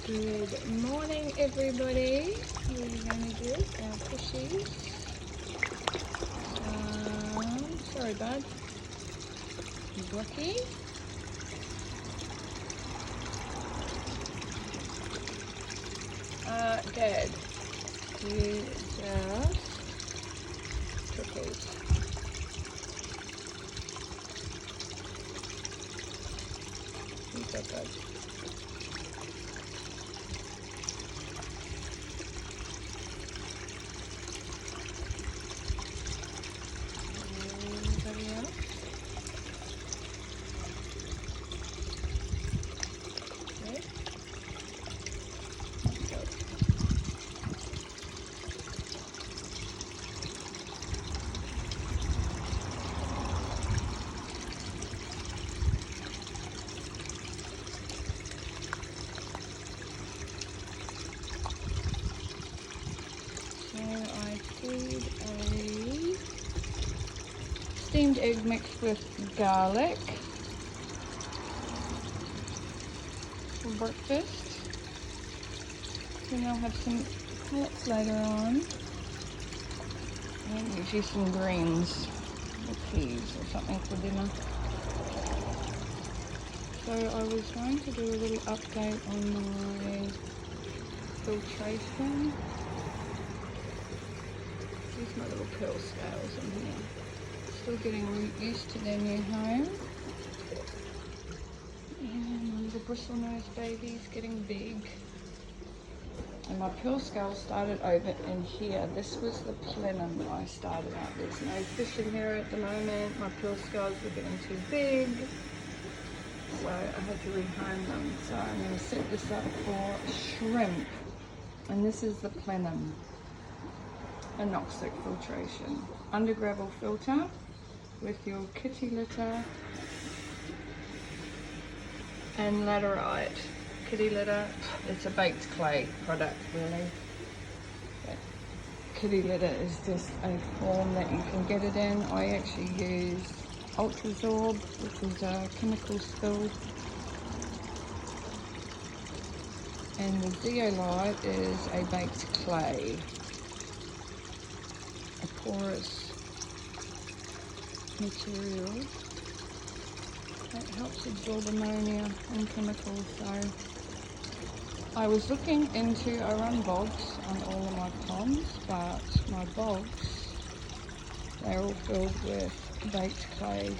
Good morning, everybody. What are you going to do? Our pushies. Sorry, bud. Lucky. Dad, you just cookies. You got that. Anybody else? Okay. Let's go. So I did a steamed egg mixed with garlic for breakfast. Then I'll have some pellets later on. And usually some greens or peas or something for dinner. So I was going to do a little update on my filtration. Here's my little pearl scales in here. Still getting used to their new home. And my little bristlenose baby's getting big. And my pearl scales started over in here. This was the plenum I started out. There's no fish in here at the moment. My pearl scales were getting too big. So I had to rehome them. So I'm going to set this up for shrimp. And this is the plenum. Anoxic filtration. Under gravel filter with your kitty litter and laterite. Kitty litter, it's a baked clay product really. But kitty litter is just a form that you can get it in. I actually use Ultrazorb, which is a chemical spill. And the zeolite is a baked clay. A porous material that helps absorb ammonia and chemicals. So I was looking into, I run bogs on all of my ponds, but my bogs, they're all filled with baked clay,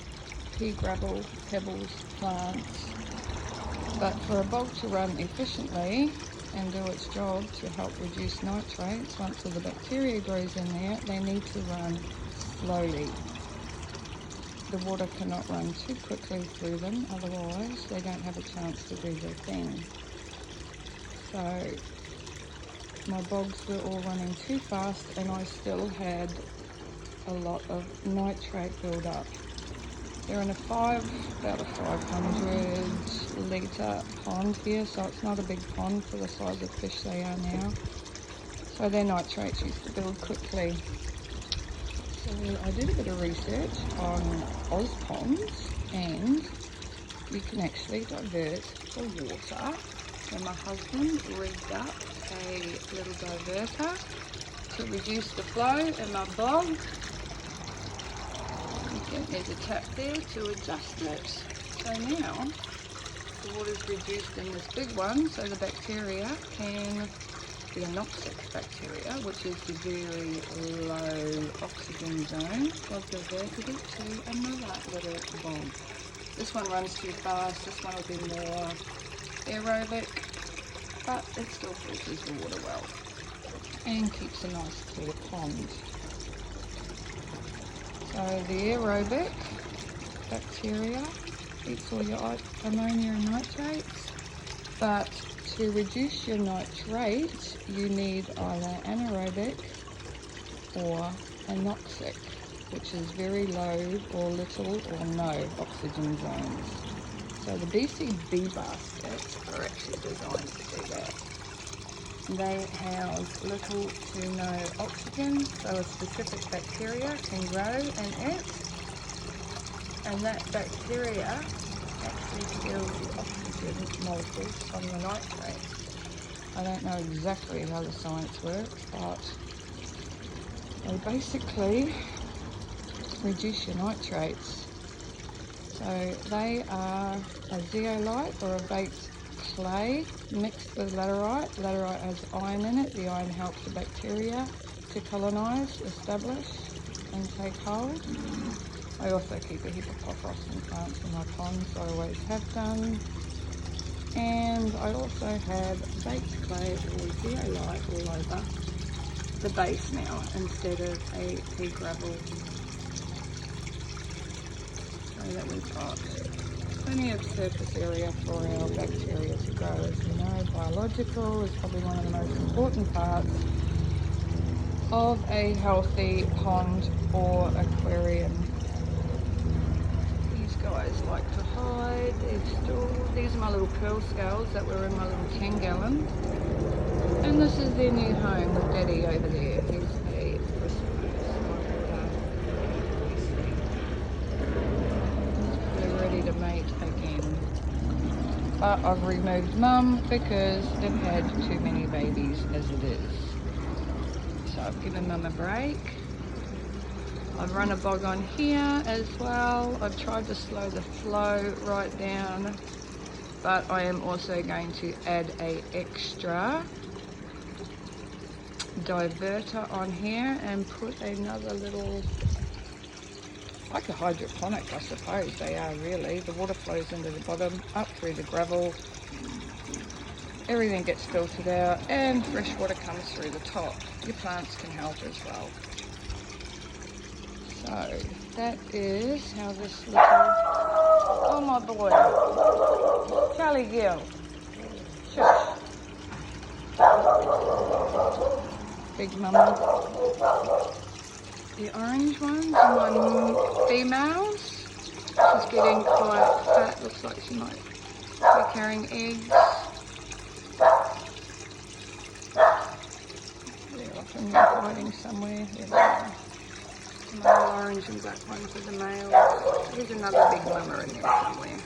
pea gravel, pebbles, plants. But for a bog to run efficiently and do its job to help reduce nitrates, once all the bacteria grows in there, they need to run slowly. The water cannot run too quickly through them, otherwise they don't have a chance to do their thing. So my bogs were all running too fast and I still had a lot of nitrate build-up. They're in about a 500 litre pond here, so it's not a big pond for the size of fish they are now. So their nitrates used to build quickly. So I did a bit of research on Ponds, and you can actually divert the water. So my husband rigged up a little diverter to reduce the flow in my bog. There's a tap there to adjust it. So now the water's reduced in this big one, so the bacteria can, the anoxic bacteria, which is the very low oxygen zone, was diverted it to another little bog. This one runs too fast, this one will be more aerobic, but it still filters the water well and keeps a nice clear pond. So the aerobic bacteria eats all your ammonia and nitrates, but to reduce your nitrates you need either anaerobic or anoxic, which is very low or little or no oxygen zones. So the BCB baskets are actually designed to do that. They house little to no oxygen, so a specific bacteria can grow in it, and that bacteria actually steals the oxygen molecules from the nitrate. I don't know exactly how the science works, but they basically reduce your nitrates. So they are a zeolite or a baked clay mixed with laterite. Laterite has iron in it. The iron helps the bacteria to colonize, establish and take hold. I also keep a heap of phosphorus plants in my ponds. I always have done. And I also have baked clay or zeolite all over the base now instead of a pea gravel. So that we've got plenty of surface area for our bacteria to grow. As you know, biological is probably one of the most important parts of a healthy pond or aquarium. These guys like to hide. These are my little pearl scales that were in my little 10 gallon. And this is their new home with Daddy over there. He's a They're ready to mate again. But I've removed Mum because it had too many babies as it is. So I've given Mum a break. I've run a bog on here as well. I've tried to slow the flow right down, but I am also going to add a extra diverter on here and put another little, like a hydroponic, I suppose they are really. The water flows into the bottom, up through the gravel, everything gets filtered out and fresh water comes through the top. Your plants can help as well. So that is how this little, oh my boy, Charlie Gill, shush. Big mama. The orange ones are my females. She's getting quite fat, looks like she might be carrying eggs. They're often hiding somewhere. There they are. Male orange and black ones are the males. There's another big mama in there somewhere.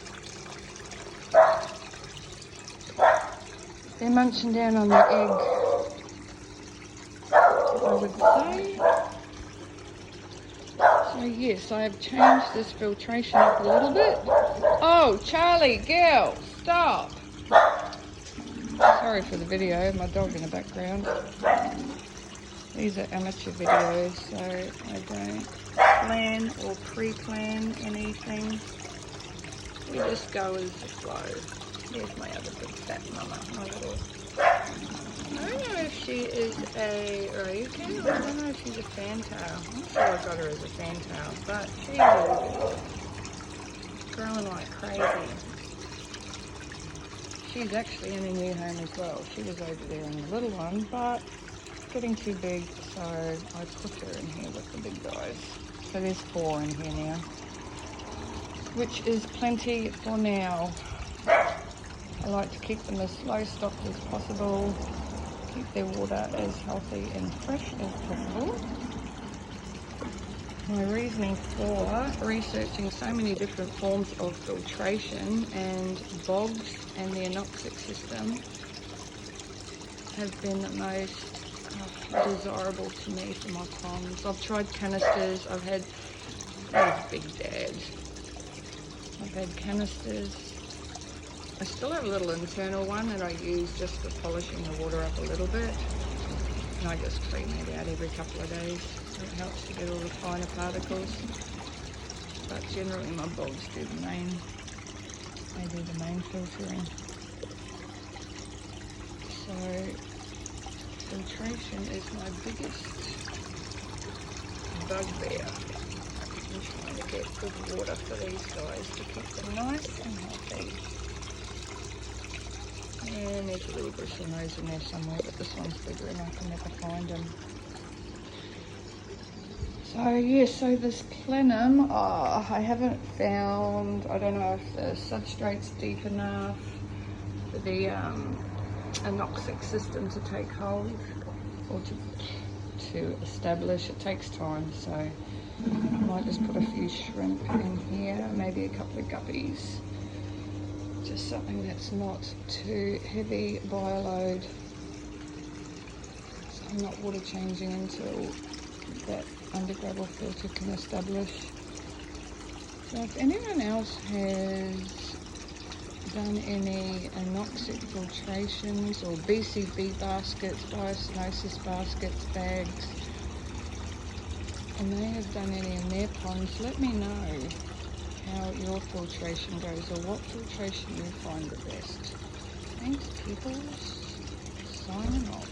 They're munching down on the egg, I would say. So yes, I have changed this filtration up a little bit. Oh, Charlie, girl, stop. Sorry for the video, my dog in the background. These are amateur videos, so I don't plan or pre-plan anything. We just go as the flow. There's my other big fat mama, my little, I don't know if she is a Ryukin, I don't know if she's a fantail. I'm sure I got her as a fantail, but she is growing like crazy. She's actually in a new home as well. She was over there in the little one, but getting too big, so I put her in here with the big guys. So there's 4 in here now, which is plenty for now. I like to keep them as low stocked as possible, keep their water as healthy and fresh as possible. My reasoning for researching so many different forms of filtration and bogs and the Anoxic system have been the most desirable to me for my ponds. I've tried canisters, I've had big dad. I've had canisters. I still have a little internal one that I use just for polishing the water up a little bit. And I just clean that out every couple of days. It helps to get all the finer particles. But generally my bogs do the main filtering. So filtration is my biggest bugbear. I'm trying to get good water for these guys to keep them nice and healthy. And there's a little bristle nose in there somewhere, but this one's bigger and I can never find them. So yeah, so this plenum, I haven't found, I don't know if the substrate's deep enough for the Anoxic system to take hold or to establish. It takes time, so I might just put a few shrimp in here, maybe a couple of guppies. Just something that's not too heavy by load. I'm not water changing until that undergravel filter can establish. So if anyone else has done any anoxic filtrations or BCB baskets, biosinosis baskets, bags, and they have done any in their ponds, let me know how your filtration goes or what filtration you find the best. Thanks, peoples. Signing off.